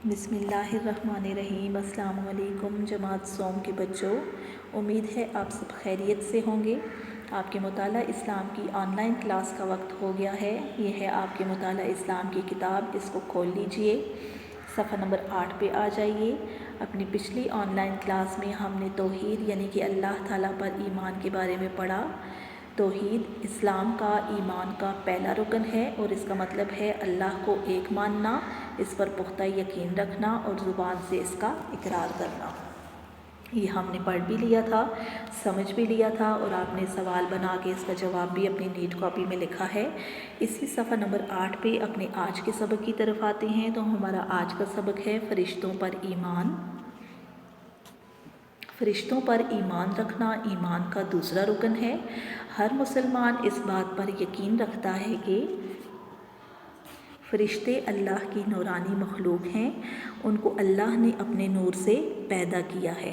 بسم اللہ الرحمن الرحیم۔ السلام علیکم جماعت سوم کے بچوں، امید ہے آپ سب خیریت سے ہوں گے۔ آپ کے مطالعہ اسلام کی آن لائن کلاس کا وقت ہو گیا ہے۔ یہ ہے آپ کے مطالعہ اسلام کی کتاب، اس کو کھول لیجئے، صفحہ نمبر 8 پہ آ جائیے۔ اپنی پچھلی آن لائن کلاس میں ہم نے توحید یعنی کہ اللہ تعالیٰ پر ایمان کے بارے میں پڑھا۔ توحید اسلام کا ایمان کا پہلا رکن ہے اور اس کا مطلب ہے اللہ کو ایک ماننا، اس پر پختہ یقین رکھنا اور زبان سے اس کا اقرار کرنا۔ یہ ہم نے پڑھ بھی لیا تھا، سمجھ بھی لیا تھا اور آپ نے سوال بنا کے اس کا جواب بھی اپنی نیٹ کاپی میں لکھا ہے۔ اسی صفحہ نمبر 8 پہ اپنے آج کے سبق کی طرف آتے ہیں۔ تو ہمارا آج کا سبق ہے فرشتوں پر ایمان۔ فرشتوں پر ایمان رکھنا ایمان کا دوسرا رکن ہے۔ ہر مسلمان اس بات پر یقین رکھتا ہے کہ فرشتے اللہ کی نورانی مخلوق ہیں، ان کو اللہ نے اپنے نور سے پیدا کیا ہے۔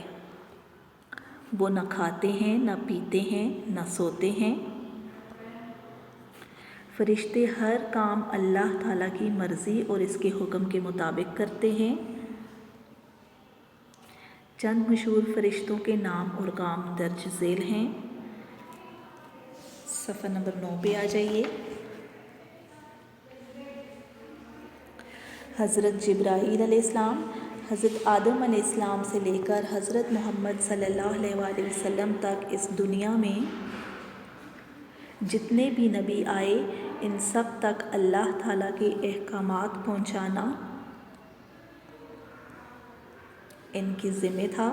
وہ نہ کھاتے ہیں، نہ پیتے ہیں، نہ سوتے ہیں۔ فرشتے ہر کام اللہ تعالیٰ کی مرضی اور اس کے حکم کے مطابق کرتے ہیں۔ چند مشہور فرشتوں کے نام اور کام درج ذیل ہیں۔ صفحہ نمبر 9 پہ آ جائیے۔ حضرت جبرائیل علیہ السلام، حضرت آدم علیہ السلام سے لے کر حضرت محمد صلی اللہ علیہ وآلہ وسلم تک اس دنیا میں جتنے بھی نبی آئے، ان سب تک اللہ تعالیٰ کے احکامات پہنچانا ان کی ذمہ تھا۔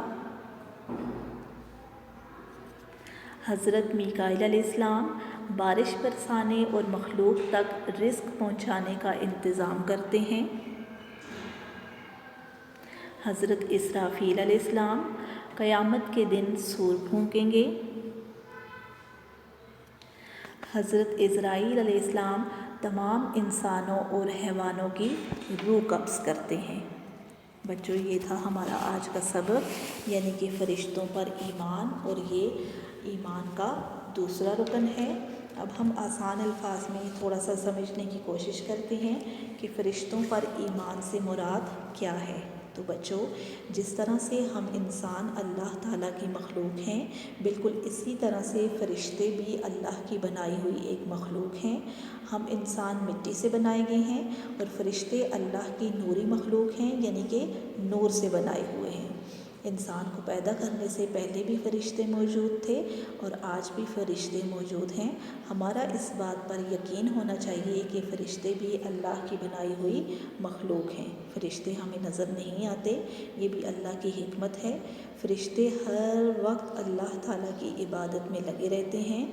حضرت میکائیل علیہ السلام بارش برسانے اور مخلوق تک رزق پہنچانے کا انتظام کرتے ہیں۔ حضرت اسرافیل علیہ السلام قیامت کے دن سور پھونکیں گے۔ حضرت عزرائیل علیہ السلام تمام انسانوں اور حیوانوں کی روح قبض کرتے ہیں۔ بچوں، یہ تھا ہمارا آج کا سبق، یعنی کہ فرشتوں پر ایمان، اور یہ ایمان کا دوسرا رکن ہے۔ اب ہم آسان الفاظ میں تھوڑا سا سمجھنے کی کوشش کرتے ہیں کہ فرشتوں پر ایمان سے مراد کیا ہے۔ تو بچوں، جس طرح سے ہم انسان اللہ تعالیٰ کی مخلوق ہیں، بالکل اسی طرح سے فرشتے بھی اللہ کی بنائی ہوئی ایک مخلوق ہیں۔ ہم انسان مٹی سے بنائے گئے ہیں اور فرشتے اللہ کی نوری مخلوق ہیں، یعنی کہ نور سے بنائے ہوئے ہیں۔ انسان کو پیدا کرنے سے پہلے بھی فرشتے موجود تھے اور آج بھی فرشتے موجود ہیں۔ ہمارا اس بات پر یقین ہونا چاہیے کہ فرشتے بھی اللہ کی بنائی ہوئی مخلوق ہیں۔ فرشتے ہمیں نظر نہیں آتے، یہ بھی اللہ کی حکمت ہے۔ فرشتے ہر وقت اللہ تعالیٰ کی عبادت میں لگے رہتے ہیں۔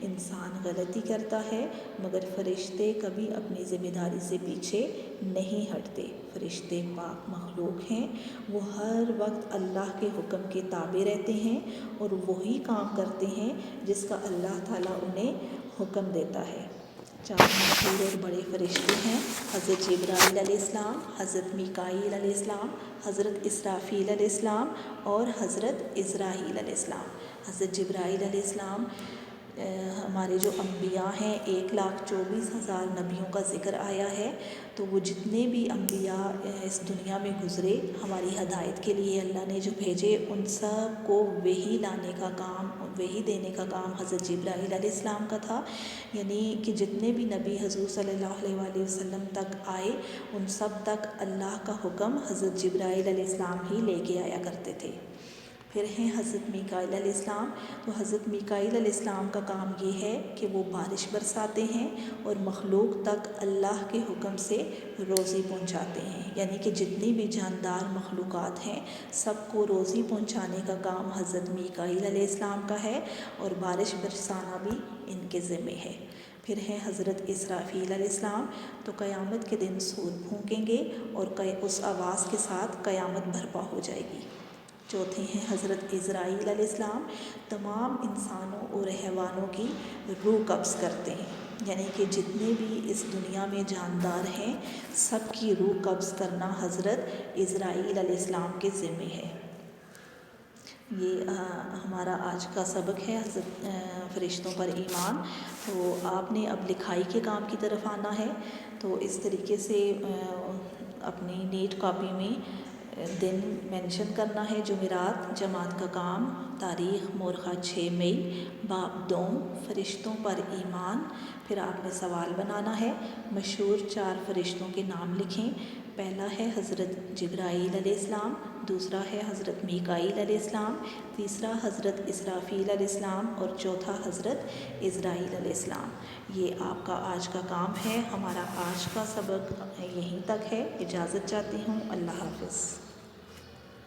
انسان غلطی کرتا ہے مگر فرشتے کبھی اپنی ذمہ داری سے پیچھے نہیں ہٹتے۔ فرشتے پاک مخلوق ہیں، وہ ہر وقت اللہ کے حکم کے تابع رہتے ہیں اور وہی کام کرتے ہیں جس کا اللہ تعالیٰ انہیں حکم دیتا ہے۔ 4 مشہور اور بڑے فرشتے ہیں: حضرت جبرائیل علیہ السلام، حضرت میکائیل علیہ السلام، حضرت اسرافیل علیہ السلام اور حضرت عزرائیل علیہ السلام۔ حضرت جبرائیل علیہ السلام ہمارے جو انبیاء ہیں، 1,24,000 نبیوں کا ذکر آیا ہے، تو وہ جتنے بھی انبیاء اس دنیا میں گزرے ہماری ہدایت کے لیے اللہ نے جو بھیجے، ان سب کو وحی لانے کا کام، وحی دینے کا کام حضرت جبرائیل علیہ السلام کا تھا۔ یعنی کہ جتنے بھی نبی حضور صلی اللہ علیہ وآلہ وسلم تک آئے، ان سب تک اللہ کا حکم حضرت جبرائیل علیہ السلام ہی لے کے آیا کرتے تھے۔ پھر ہیں حضرت میکائیل علیہ السلام۔ تو حضرت میکائیل علیہ السلام کا کام یہ ہے کہ وہ بارش برساتے ہیں اور مخلوق تک اللہ کے حکم سے روزی پہنچاتے ہیں۔ یعنی کہ جتنی بھی جاندار مخلوقات ہیں، سب کو روزی پہنچانے کا کام حضرت میکائیل علیہ السلام کا ہے اور بارش برسانا بھی ان کے ذمہ ہے۔ پھر ہیں حضرت اسرافیل علیہ السلام۔ تو قیامت کے دن سور پھونکیں گے اور اس آواز کے ساتھ قیامت برپا ہو جائے گی۔ چوتھے ہیں حضرت عزرائیل علیہ السلام۔ تمام انسانوں اور حیوانوں کی روح قبض کرتے ہیں، یعنی کہ جتنے بھی اس دنیا میں جاندار ہیں، سب کی روح قبض کرنا حضرت عزرائیل علیہ السلام کے ذمہ ہے۔ یہ ہمارا آج کا سبق ہے، حضرت فرشتوں پر ایمان۔ تو آپ نے اب لکھائی کے کام کی طرف آنا ہے۔ تو اس طریقے سے اپنی نیٹ کاپی میں دن مینشن کرنا ہے، جمعرات، جماعت کا کام، تاریخ مورخہ 6 مئی، باب دوم فرشتوں پر ایمان۔ پھر آپ نے سوال بنانا ہے، مشہور 4 فرشتوں کے نام لکھیں۔ پہلا ہے حضرت جبرائیل علیہ السلام، دوسرا ہے حضرت میکائیل علیہ السلام، تیسرا حضرت اسرافیل علیہ السلام اور چوتھا حضرت عزرائیل علیہ السلام۔ یہ آپ کا آج کا کام ہے۔ ہمارا آج کا سبق یہیں تک ہے۔ اجازت چاہتی ہوں۔ اللہ حافظ۔